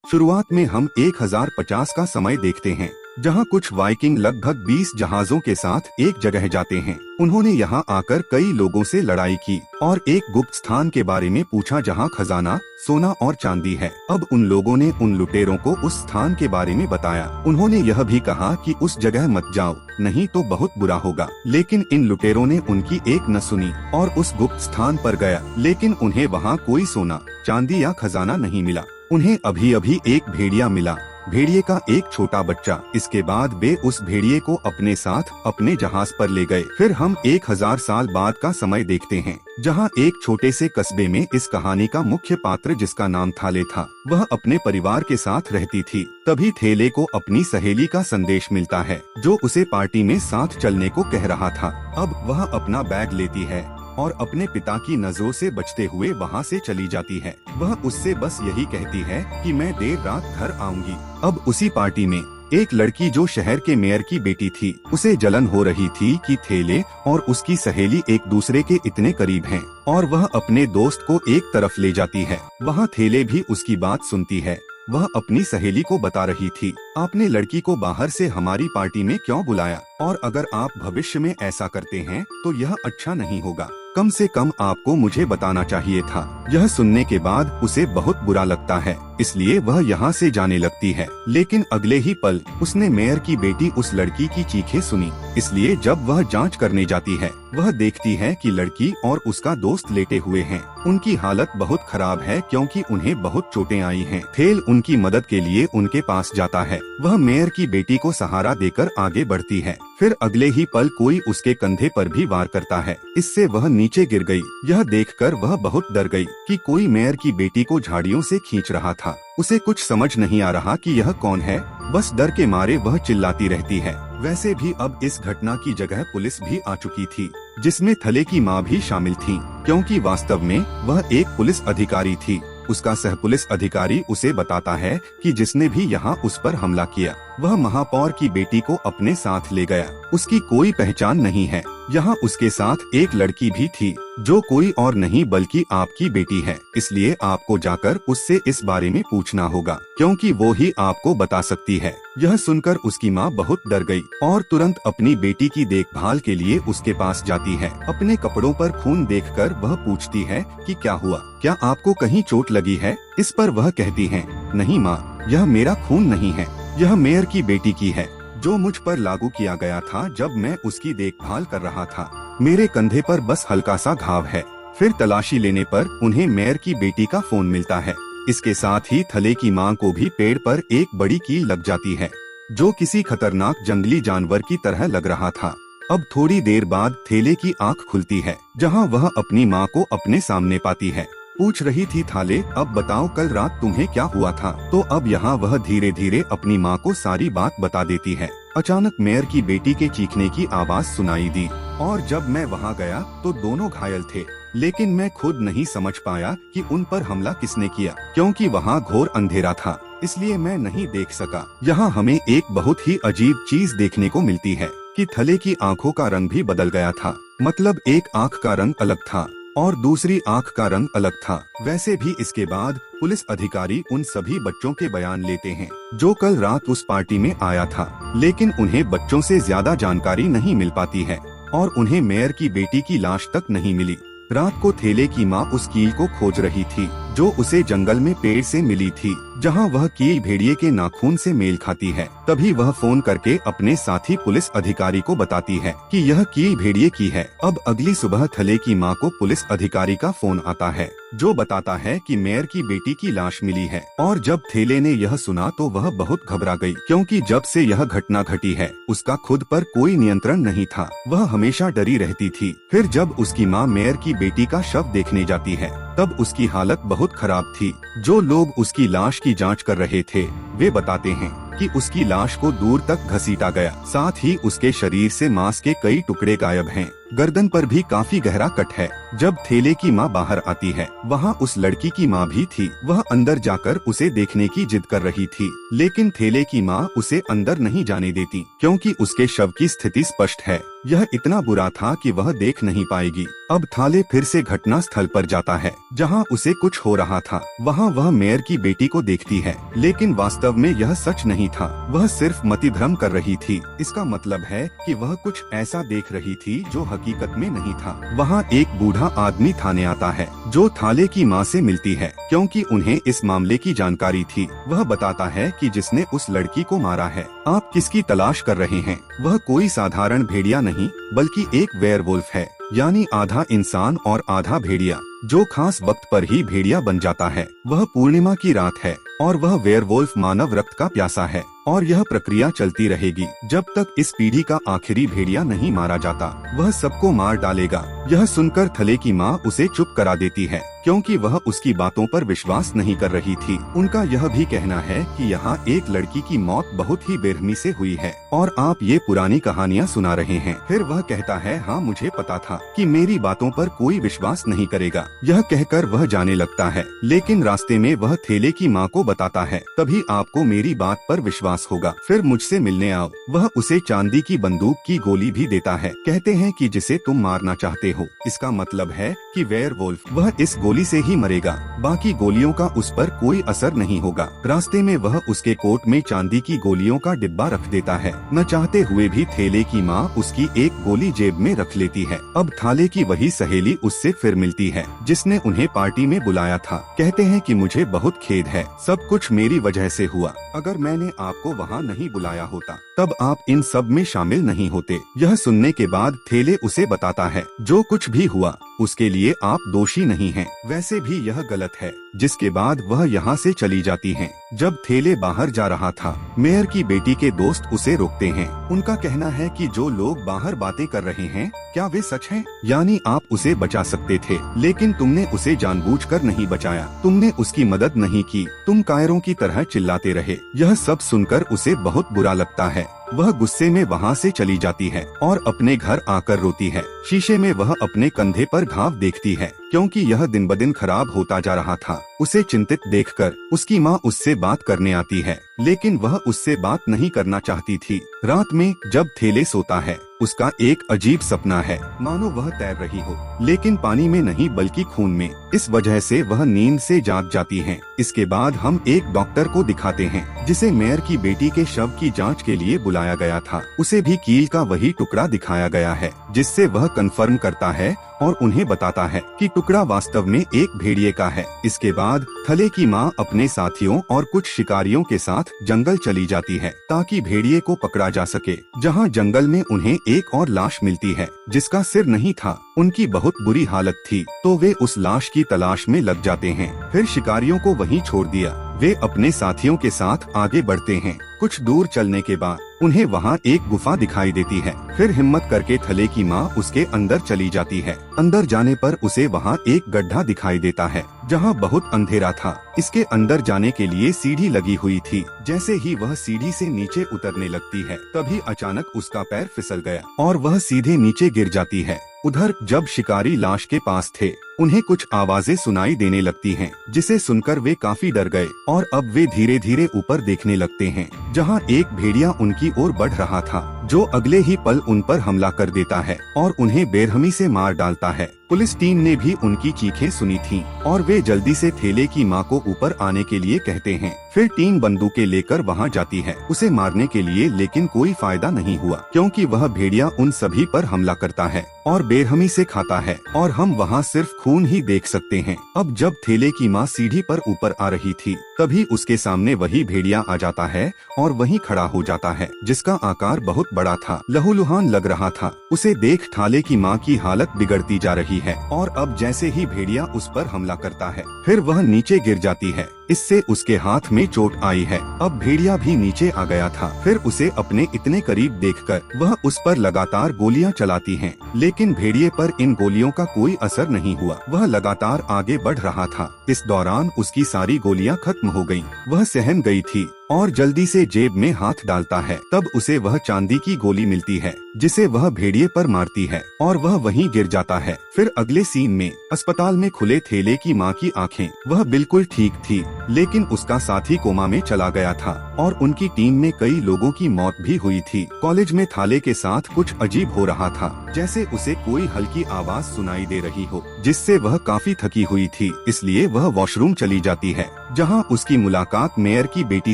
शुरुआत में हम 1050 का समय देखते हैं, जहां कुछ वाइकिंग लगभग 20 जहाजों के साथ एक जगह जाते हैं। उन्होंने यहां आकर कई लोगों से लड़ाई की और एक गुप्त स्थान के बारे में पूछा जहां खजाना, सोना और चांदी है। अब उन लोगों ने उन लुटेरों को उस स्थान के बारे में बताया। उन्होंने यह भी कहा कि उस जगह मत जाओ, नहीं तो बहुत बुरा होगा। लेकिन इन लुटेरों ने उनकी एक न सुनी और उस गुप्त स्थान पर गया। लेकिन उन्हें वहाँ कोई सोना, चांदी या खजाना नहीं मिला। उन्हें अभी अभी एक भेड़िया मिला, भेड़िए का एक छोटा बच्चा। इसके बाद वे उस भेड़िए को अपने साथ अपने जहाज पर ले गए। फिर हम 1000 साल बाद का समय देखते हैं, जहां एक छोटे से कस्बे में इस कहानी का मुख्य पात्र, जिसका नाम थाले था, वह अपने परिवार के साथ रहती थी। तभी थेले को अपनी सहेली का संदेश मिलता है, जो उसे पार्टी में साथ चलने को कह रहा था। अब वह अपना बैग लेती है और अपने पिता की नजरों से बचते हुए वहाँ से चली जाती है। वह उससे बस यही कहती है कि मैं देर रात घर आऊंगी। अब उसी पार्टी में एक लड़की, जो शहर के मेयर की बेटी थी, उसे जलन हो रही थी कि थेले और उसकी सहेली एक दूसरे के इतने करीब हैं, और वह अपने दोस्त को एक तरफ ले जाती है। वहाँ थेले भी उसकी बात सुनती है। वह अपनी सहेली को बता रही थी, आपने लड़की को बाहर से हमारी पार्टी में क्यों बुलाया, और अगर आप भविष्य में ऐसा करते हैं तो यह अच्छा नहीं होगा। कम से कम आपको मुझे बताना चाहिए था। यह सुनने के बाद उसे बहुत बुरा लगता है, इसलिए वह यहाँ से जाने लगती है। लेकिन अगले ही पल उसने मेयर की बेटी उस लड़की की चीखें सुनी, इसलिए जब वह जांच करने जाती है, वह देखती है कि लड़की और उसका दोस्त लेटे हुए हैं। उनकी हालत बहुत खराब है क्योंकि उन्हें बहुत चोटें आई हैं। थेल उनकी मदद के लिए उनके पास जाता है। वह मेयर की बेटी को सहारा देकर आगे बढ़ती है। फिर अगले ही पल कोई उसके कंधे पर भी वार करता है। इससे वह नीचे गिर गई। यह देखकर वह बहुत डर गई कि कोई मेयर की बेटी को झाड़ियों से खींच रहा था। उसे कुछ समझ नहीं आ रहा कि यह कौन है। बस डर के मारे वह चिल्लाती रहती है। वैसे भी अब इस घटना की जगह पुलिस भी आ चुकी थी, जिसमें थले की माँ भी शामिल थी, क्योंकि वास्तव में वह एक पुलिस अधिकारी थी। उसका सह पुलिस अधिकारी उसे बताता है कि जिसने भी यहाँ उस पर हमला किया, वह महापौर की बेटी को अपने साथ ले गया। उसकी कोई पहचान नहीं है। यहाँ उसके साथ एक लड़की भी थी, जो कोई और नहीं बल्कि आपकी बेटी है। इसलिए आपको जाकर उससे इस बारे में पूछना होगा, क्योंकि वो ही आपको बता सकती है। यह सुनकर उसकी माँ बहुत डर गई और तुरंत अपनी बेटी की देखभाल के लिए उसके पास जाती है। अपने कपड़ों पर खून देखकर वह पूछती है कि क्या हुआ, क्या आपको कहीं चोट लगी है? इस पर वह कहती है, नहीं माँ, यह मेरा खून नहीं है, यह मेयर की बेटी की है, जो मुझ पर लागू किया गया था जब मैं उसकी देखभाल कर रहा था। मेरे कंधे पर बस हल्का सा घाव है। फिर तलाशी लेने पर उन्हें मेयर की बेटी का फोन मिलता है। इसके साथ ही थले की मां को भी पेड़ पर एक बड़ी कील लग जाती है, जो किसी खतरनाक जंगली जानवर की तरह लग रहा था। अब थोड़ी देर बाद थेले की आंख खुलती है, जहां वह अपनी मां को अपने सामने पाती है। पूछ रही थी, थाले, अब बताओ कल रात तुम्हें क्या हुआ था? तो अब यहाँ वह धीरे धीरे अपनी माँ को सारी बात बता देती है। अचानक मेयर की बेटी के चीखने की आवाज सुनाई दी, और जब मैं वहाँ गया तो दोनों घायल थे। लेकिन मैं खुद नहीं समझ पाया कि उन पर हमला किसने किया, क्योंकि वहाँ घोर अंधेरा था, इसलिए मैं नहीं देख सका। यहाँ हमें एक बहुत ही अजीब चीज देखने को मिलती है कि थले की आंखों का रंग भी बदल गया था। मतलब एक आंख का रंग अलग था और दूसरी आंख का रंग अलग था। वैसे भी इसके बाद पुलिस अधिकारी उन सभी बच्चों के बयान लेते हैं, जो कल रात उस पार्टी में आया था। लेकिन उन्हें बच्चों से ज्यादा जानकारी नहीं मिल पाती है और उन्हें मेयर की बेटी की लाश तक नहीं मिली। रात को थेले की माँ उस कील को खोज रही थी, जो उसे जंगल में पेड़ से मिली थी, जहां वह कील भेड़िए के नाखून से मेल खाती है। तभी वह फोन करके अपने साथी पुलिस अधिकारी को बताती है कि यह कील भेड़िए की है। अब अगली सुबह थले की माँ को पुलिस अधिकारी का फोन आता है, जो बताता है कि मेयर की बेटी की लाश मिली है। और जब थेले ने यह सुना तो वह बहुत घबरा गई, क्योंकि जब से यह घटना घटी है उसका खुद पर कोई नियंत्रण नहीं था। वह हमेशा डरी रहती थी। फिर जब उसकी माँ मेयर की बेटी का शव देखने जाती है, तब उसकी हालत बहुत खराब थी। जो लोग उसकी लाश की जांच कर रहे थे, वे बताते हैं कि उसकी लाश को दूर तक घसीटा गया। साथ ही उसके शरीर से मांस के कई टुकड़े गायब हैं। गर्दन पर भी काफी गहरा कट है। जब थेले की माँ बाहर आती है, वहाँ उस लड़की की माँ भी थी। वह अंदर जाकर उसे देखने की जिद कर रही थी, लेकिन थेले की माँ उसे अंदर नहीं जाने देती, क्योंकि उसके शव की स्थिति स्पष्ट है। यह इतना बुरा था कि वह देख नहीं पाएगी। अब थाले फिर से घटना स्थल पर जाता है जहां उसे कुछ हो रहा था। वहां वह मेयर की बेटी को देखती है, लेकिन वास्तव में यह सच नहीं था। वह सिर्फ मतिभ्रम कर रही थी। इसका मतलब है कि वह कुछ ऐसा देख रही थी जो हकीकत में नहीं था। वहाँ एक बूढ़ा आदमी थाने आता है जो थाले की माँ से मिलती है, क्योंकि उन्हें इस मामले की जानकारी थी। वह बताता है कि जिसने उस लड़की को मारा है, आप किसकी तलाश कर रहे हैं? वह कोई साधारण भेड़िया नहीं बल्कि एक वेयरवुल्फ है, यानी आधा इंसान और आधा भेड़िया, जो खास वक्त पर ही भेड़िया बन जाता है। वह पूर्णिमा की रात है और वह वेयरवुल्फ मानव रक्त का प्यासा है और यह प्रक्रिया चलती रहेगी जब तक इस पीढ़ी का आखिरी भेड़िया नहीं मारा जाता। वह सबको मार डालेगा। यह सुनकर थले की माँ उसे चुप करा देती है, क्योंकि वह उसकी बातों पर विश्वास नहीं कर रही थी। उनका यह भी कहना है कि यहाँ एक लड़की की मौत बहुत ही बेरहमी से हुई है और आप ये पुरानी कहानियाँ सुना रहे हैं। फिर वह कहता है, हाँ मुझे पता था कि मेरी बातों पर कोई विश्वास नहीं करेगा। यह कहकर वह जाने लगता है, लेकिन रास्ते में वह थेले की माँ को बताता है, तभी आपको मेरी बात पर विश्वास होगा। फिर मुझसे मिलने आओ। वह उसे चांदी की बंदूक की गोली भी देता है। कहते हैं कि जिसे तुम मारना चाहते हो, इसका मतलब है कि वेयरवुल्फ, वह इस गोली से ही मरेगा। बाकी गोलियों का उस पर कोई असर नहीं होगा। रास्ते में वह उसके कोट में चांदी की गोलियों का डिब्बा रख देता है। न चाहते हुए भी थेले की माँ उसकी एक गोली जेब में रख लेती है। अब थाले की वही सहेली उससे फिर मिलती है जिसने उन्हें पार्टी में बुलाया था। कहते हैं कि मुझे बहुत खेद है, सब कुछ मेरी वजह से हुआ। अगर मैंने आपको वहाँ नहीं बुलाया होता तब आप इन सब में शामिल नहीं होते। यह सुनने के बाद थेले उसे बताता है, जो कुछ भी हुआ उसके लिए आप दोषी नहीं हैं। वैसे भी यह गलत है। जिसके बाद वह यहाँ से चली जाती हैं। जब थेले बाहर जा रहा था, मेयर की बेटी के दोस्त उसे रोकते हैं। उनका कहना है कि जो लोग बाहर बातें कर रहे हैं, क्या वे सच हैं? यानी आप उसे बचा सकते थे, लेकिन तुमने उसे जानबूझकर नहीं बचाया। तुमने उसकी मदद नहीं की। तुम कायरों की तरह चिल्लाते रहे। यह सब सुनकर उसे बहुत बुरा लगता है। वह गुस्से में वहाँ से चली जाती है और अपने घर आकर रोती है। शीशे में वह अपने कंधे पर घाव देखती है, क्योंकि यह दिन ब दिन खराब होता जा रहा था। उसे चिंतित देखकर उसकी माँ उससे बात करने आती है, लेकिन वह उससे बात नहीं करना चाहती थी। रात में जब थेले सोता है, उसका एक अजीब सपना है, मानो वह तैर रही हो, लेकिन पानी में नहीं बल्कि खून में। इस वजह से वह नींद से जाग जाती है। इसके बाद हम एक डॉक्टर को दिखाते हैं, जिसे मेयर की बेटी के शव की जांच के लिए बुलाया गया था। उसे भी कील का वही टुकड़ा दिखाया गया है, जिससे वह कंफर्म करता है और उन्हें बताता है कि टुकड़ा वास्तव में एक भेड़िए का है। इसके बाद थले की माँ अपने साथियों और कुछ शिकारियों के साथ जंगल चली जाती है ताकि भेड़िए को पकड़ा जा सके। जहाँ जंगल में उन्हें एक और लाश मिलती है जिसका सिर नहीं था। उनकी बहुत बुरी हालत थी, तो वे उस लाश की तलाश में लग जाते हैं। फिर शिकारियों को वहीं छोड़ दिया। वे अपने साथियों के साथ आगे बढ़ते हैं। कुछ दूर चलने के बाद उन्हें वहाँ एक गुफा दिखाई देती है। फिर हिम्मत करके थले की माँ उसके अंदर चली जाती है। अंदर जाने पर उसे वहाँ एक गड्ढा दिखाई देता है, जहाँ बहुत अंधेरा था। इसके अंदर जाने के लिए सीढ़ी लगी हुई थी। जैसे ही वह सीढ़ी से नीचे उतरने लगती है, तभी अचानक उसका पैर फिसल गया और वह सीधे नीचे गिर जाती है। उधर जब शिकारी लाश के पास थे, उन्हें कुछ आवाजें सुनाई देने लगती हैं, जिसे सुनकर वे काफी डर गए और अब वे धीरे धीरे ऊपर देखने लगते हैं, जहां एक भेड़िया उनकी ओर बढ़ रहा था, जो अगले ही पल उन पर हमला कर देता है और उन्हें बेरहमी से मार डालता है। पुलिस टीम ने भी उनकी चीखें सुनी थीं और वे जल्दी से थेले की माँ को ऊपर आने के लिए कहते हैं। फिर टीम बंदूकें लेकर वहाँ जाती है उसे मारने के लिए, लेकिन कोई फायदा नहीं हुआ, क्योंकि वह भेड़िया उन सभी पर हमला करता है और बेरहमी से खाता है और हम वहाँ सिर्फ खून ही देख सकते हैं। अब जब थेले की माँ सीढ़ी पर ऊपर आ रही थी, तभी उसके सामने वही भेड़िया आ जाता है और वहीं खड़ा हो जाता है, जिसका आकार बहुत बड़ा था, लहूलुहान लग रहा था। उसे देख थाले की माँ की हालत बिगड़ती जा रही है और अब जैसे ही भेड़िया उस पर हमला करता है, फिर वह नीचे गिर जाती है। इससे उसके हाथ में चोट आई है। अब भेड़िया भी नीचे आ गया था। फिर उसे अपने इतने करीब देखकर वह उस पर लगातार गोलियां चलाती हैं, लेकिन भेड़िए पर इन गोलियों का कोई असर नहीं हुआ। वह लगातार आगे बढ़ रहा था। इस दौरान उसकी सारी गोलियां खत्म हो गयीं। वह सहम गई थी और जल्दी से जेब में हाथ डालता है। तब उसे वह चांदी की गोली मिलती है, जिसे वह भेड़िए पर मारती है और वह वहीं गिर जाता है। फिर अगले सीन में अस्पताल में खुले थेले की माँ की आंखें, वह बिल्कुल ठीक थी, लेकिन उसका साथी कोमा में चला गया था और उनकी टीम में कई लोगों की मौत भी हुई थी। कॉलेज में थाले के साथ कुछ अजीब हो रहा था, जैसे उसे कोई हल्की आवाज सुनाई दे रही हो, जिससे वह काफी थकी हुई थी। इसलिए वह वॉशरूम चली जाती है, जहां उसकी मुलाकात मेयर की बेटी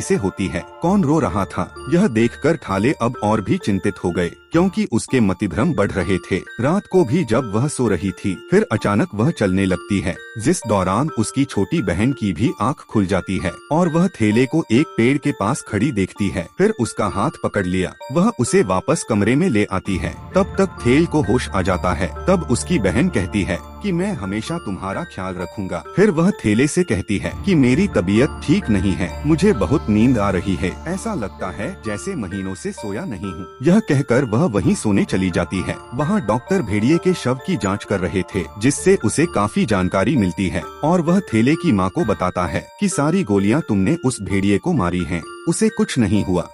से होती है। कौन रो रहा था, यह देखकर थाले अब और भी चिंतित हो गए, क्योंकि उसके मतिभ्रम बढ़ रहे थे। रात को भी जब वह सो रही थी, फिर अचानक वह चलने लगती है, जिस दौरान उसकी छोटी बहन की भी आंख खुल जाती है और वह थेले को एक पेड़ के पास खड़ी देखती है। फिर उसका हाथ पकड़ लिया, वह उसे वापस कमरे में ले आती है। तब तक थेल को होश आ जाता है। तब उसकी बहन कहती है कि मैं हमेशा तुम्हारा ख्याल रखूंगा। फिर वह थेले से कहती है कि मेरी तबीयत ठीक नहीं है, मुझे बहुत नींद आ रही है, ऐसा लगता है जैसे महीनों से सोया नहीं हूँ। यह कहकर वह वहीं सोने चली जाती है। वहाँ डॉक्टर भेड़िए के शव की जांच कर रहे थे, जिससे उसे काफी जानकारी मिलती है और वह थेले की माँ को बताता है कि सारी गोलियां तुमने उस भेड़िए को मारी हैं, उसे कुछ नहीं हुआ।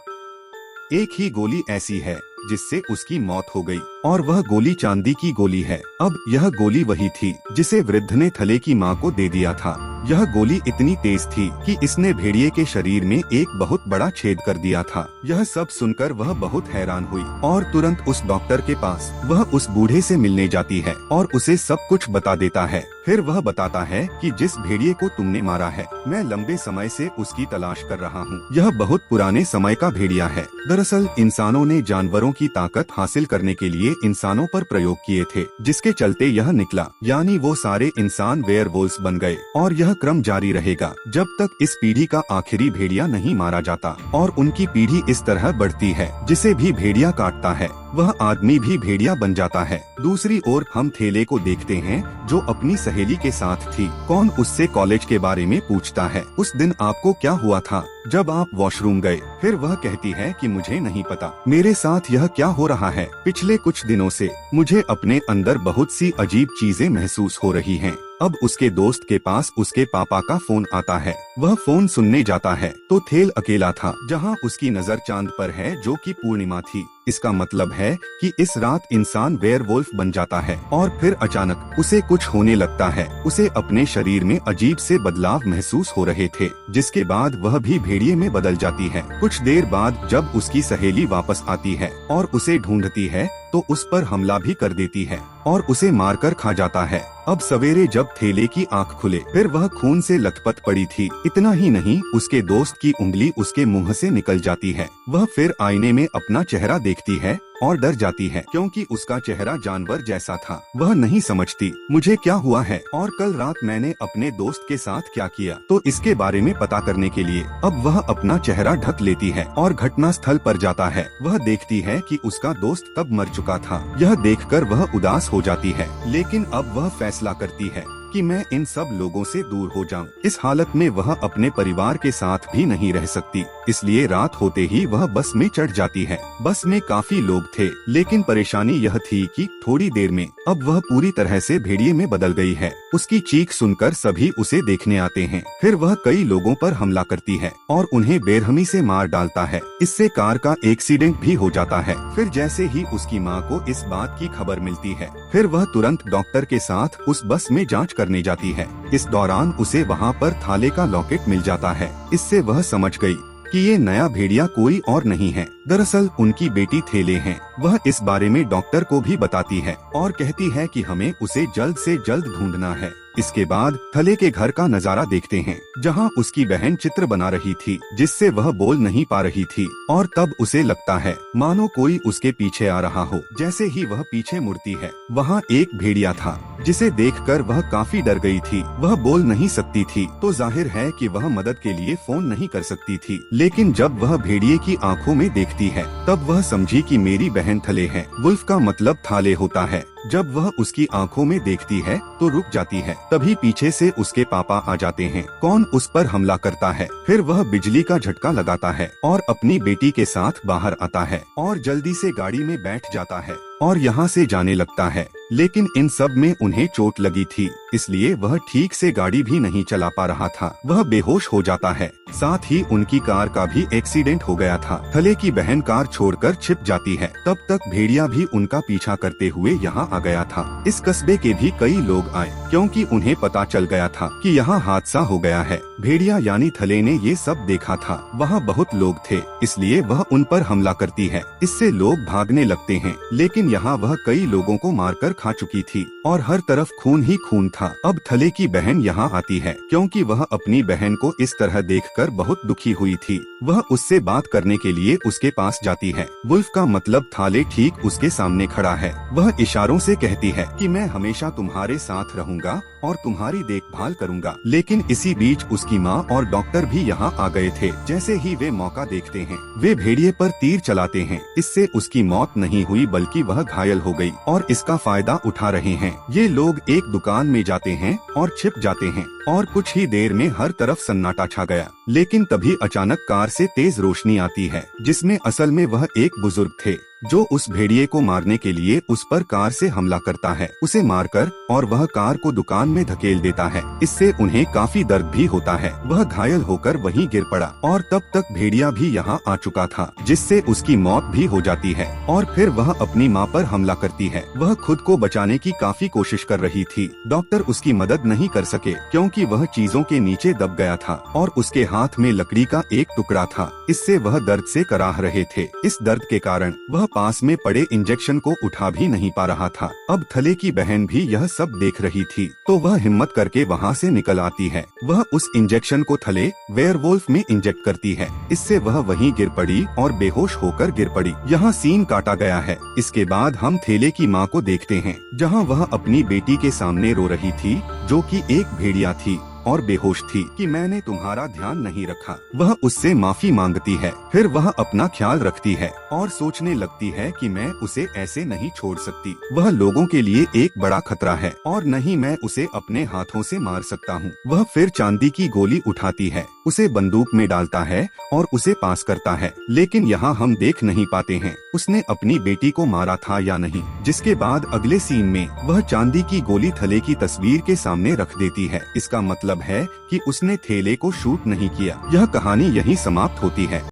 एक ही गोली ऐसी है जिससे उसकी मौत हो गई और वह गोली चांदी की गोली है। अब यह गोली वही थी जिसे वृद्ध ने थले की माँ को दे दिया था। यह गोली इतनी तेज थी कि इसने भेड़िए के शरीर में एक बहुत बड़ा छेद कर दिया था। यह सब सुनकर वह बहुत हैरान हुई और तुरंत उस डॉक्टर के पास वह उस बूढ़े से मिलने जाती है और उसे सब कुछ बता देता है। फिर वह बताता है कि जिस भेड़िए को तुमने मारा है, मैं लंबे समय से उसकी तलाश कर रहा हूँ। यह बहुत पुराने समय का भेड़िया है। दरअसल इंसानों ने जानवरों की ताकत हासिल करने के लिए इंसानों पर प्रयोग किए थे, जिसके चलते यह निकला, यानी वो सारे इंसान वेयरवुल्व्स बन गए और यह क्रम जारी रहेगा जब तक इस पीढ़ी का आखिरी भेड़िया नहीं मारा जाता और उनकी पीढ़ी इस तरह बढ़ती है। जिसे भी भेड़िया काटता है वह आदमी भी भेड़िया बन जाता है। दूसरी ओर हम थेले को देखते हैं, जो अपनी सहेली के साथ थी। कौन उससे कॉलेज के बारे में पूछता है, उस दिन आपको क्या हुआ था जब आप वॉशरूम गए? फिर वह कहती है कि मुझे नहीं पता, मेरे साथ यह क्या हो रहा है। पिछले कुछ दिनों से मुझे अपने अंदर बहुत सी अजीब चीजें महसूस हो रही हैं। अब उसके दोस्त के पास उसके पापा का फोन आता है। वह फोन सुनने जाता है तो थेल अकेला था, जहां उसकी नजर चांद पर है, जो कि पूर्णिमा थी। इसका मतलब है कि इस रात इंसान वेयरवुल्फ बन जाता है और फिर अचानक उसे कुछ होने लगता है। उसे अपने शरीर में अजीब से बदलाव महसूस हो रहे थे, जिसके बाद वह भी भेड़िए में बदल जाती है। कुछ देर बाद जब उसकी सहेली वापस आती है और उसे ढूंढती है तो उस पर हमला भी कर देती है और उसे मारकर खा जाता है। अब सवेरे जब थेले की आंख खुले, फिर वह खून से लथपथ पड़ी थी। इतना ही नहीं, उसके दोस्त की उंगली उसके मुंह से निकल जाती है। वह फिर आईने में अपना चेहरा देखती है और डर जाती है, क्योंकि उसका चेहरा जानवर जैसा था। वह नहीं समझती मुझे क्या हुआ है और कल रात मैंने अपने दोस्त के साथ क्या किया। तो इसके बारे में पता करने के लिए अब वह अपना चेहरा ढक लेती है और घटना स्थल पर जाता है। वह देखती है कि उसका दोस्त तब मर चुका था। यह देखकर वह उदास हो जाती है, लेकिन अब वह फैसला करती है कि मैं इन सब लोगों से दूर हो जाऊं। इस हालत में वह अपने परिवार के साथ भी नहीं रह सकती, इसलिए रात होते ही वह बस में चढ़ जाती है। बस में काफी लोग थे, लेकिन परेशानी यह थी कि थोड़ी देर में अब वह पूरी तरह से भेड़िए में बदल गई है। उसकी चीख सुनकर सभी उसे देखने आते हैं। फिर वह कई लोगों पर हमला करती है और उन्हें बेरहमी से मार डालता है। इससे कार का एक्सीडेंट भी हो जाता है। फिर जैसे ही उसकी माँ को इस बात की खबर मिलती है, फिर वह तुरंत डॉक्टर के साथ उस बस में जांच करने जाती है। इस दौरान उसे वहाँ पर थाले का लॉकेट मिल जाता है। इससे वह समझ गई कि ये नया भेड़िया कोई और नहीं है, दरअसल उनकी बेटी थेले हैं। वह इस बारे में डॉक्टर को भी बताती है और कहती है कि हमें उसे जल्द से जल्द ढूंढना है। इसके बाद थले के घर का नजारा देखते हैं, जहां उसकी बहन चित्र बना रही थी, जिससे वह बोल नहीं पा रही थी और तब उसे लगता है मानो कोई उसके पीछे आ रहा हो। जैसे ही वह पीछे मुड़ती है, वहां एक भेड़िया था, जिसे देखकर वह काफी डर गई थी। वह बोल नहीं सकती थी, तो जाहिर है कि वह मदद के लिए फोन नहीं कर सकती थी। लेकिन जब वह भेड़िए की आंखों में देखती है, तब वह समझी कि मेरी बहन थले है। वुल्फ का मतलब थाले होता है। जब वह उसकी आंखों में देखती है तो रुक जाती है। तभी पीछे से उसके पापा आ जाते हैं। कौन उस पर हमला करता है। फिर वह बिजली का झटका लगाता है और अपनी बेटी के साथ बाहर आता है और जल्दी से गाड़ी में बैठ जाता है और यहाँ से जाने लगता है। लेकिन इन सब में उन्हें चोट लगी थी, इसलिए वह ठीक से गाड़ी भी नहीं चला पा रहा था। वह बेहोश हो जाता है। साथ ही उनकी कार का भी एक्सीडेंट हो गया था। थले की बहन कार छोड़कर छिप जाती है। तब तक भेड़िया भी उनका पीछा करते हुए यहाँ आ गया था। इस कस्बे के भी कई लोग आए क्योंकि उन्हें पता चल गया था कि यहाँ हादसा हो गया है। भेड़िया यानी थले ने ये सब देखा था। वहाँ बहुत लोग थे, इसलिए वह उन पर हमला करती है। इससे लोग भागने लगते हैं, लेकिन यहाँ वह कई लोगों को मारकर खा चुकी थी और हर तरफ खून ही खून था। अब थले की बहन यहाँ आती है क्योंकि वह अपनी बहन को इस तरह देखकर बहुत दुखी हुई थी। वह उससे बात करने के लिए उसके पास जाती है। वुल्फ का मतलब थाले ठीक उसके सामने खड़ा है। वह इशारों से कहती है कि मैं हमेशा तुम्हारे साथ रहूंगा और तुम्हारी देखभाल करूंगा। लेकिन इसी बीच उसकी माँ और डॉक्टर भी यहाँ आ गए थे। जैसे ही वे मौका देखते हैं, वे भेड़िए पर तीर चलाते हैं। इससे उसकी मौत नहीं हुई बल्कि वह घायल हो गई और इसका फायदा उठा रहे हैं। ये लोग एक दुकान में जाते हैं और छिप जाते हैं और कुछ ही देर में हर तरफ सन्नाटा छा गया। लेकिन तभी अचानक कार से तेज रोशनी आती है, जिसमें असल में वह एक बुजुर्ग थे जो उस भेड़िए को मारने के लिए उस पर कार से हमला करता है। उसे मारकर और वह कार को दुकान में धकेल देता है। इससे उन्हें काफी दर्द भी होता है। वह घायल होकर वहीं गिर पड़ा और तब तक भेड़िया भी यहाँ आ चुका था, जिससे उसकी मौत भी हो जाती है। और फिर वह अपनी माँ पर हमला करती है। वह खुद को बचाने की काफी कोशिश कर रही थी। डॉक्टर उसकी मदद नहीं कर सके क्योंकि वह चीजों के नीचे दब गया था और उसके हाथ में लकड़ी का एक टुकड़ा था। इससे वह दर्द से कराह रहे थे। इस दर्द के कारण वह पास में पड़े इंजेक्शन को उठा भी नहीं पा रहा था। अब थले की बहन भी यह सब देख रही थी, तो वह हिम्मत करके वहाँ से निकल आती है। वह उस इंजेक्शन को थले वेयरवुल्फ में इंजेक्ट करती है। इससे वह वहीं गिर पड़ी और बेहोश होकर गिर पड़ी। यहाँ सीन काटा गया है। इसके बाद हम थेले की माँ को देखते हैं, जहाँ वह अपनी बेटी के सामने रो रही थी, जो कि एक भेड़िया थी और बेहोश थी कि मैंने तुम्हारा ध्यान नहीं रखा। वह उससे माफी मांगती है। फिर वह अपना ख्याल रखती है और सोचने लगती है कि मैं उसे ऐसे नहीं छोड़ सकती। वह लोगों के लिए एक बड़ा खतरा है और नहीं मैं उसे अपने हाथों से मार सकता हूँ। वह फिर चांदी की गोली उठाती है, उसे बंदूक में डालता है और उसे पास करता है। लेकिन यहाँ हम देख नहीं पाते हैं उसने अपनी बेटी को मारा था या नहीं। जिसके बाद अगले सीन में वह चांदी की गोली थले की तस्वीर के सामने रख देती है। इसका मतलब है कि उसने थेले को शूट नहीं किया। यह कहानी यहीं समाप्त होती है।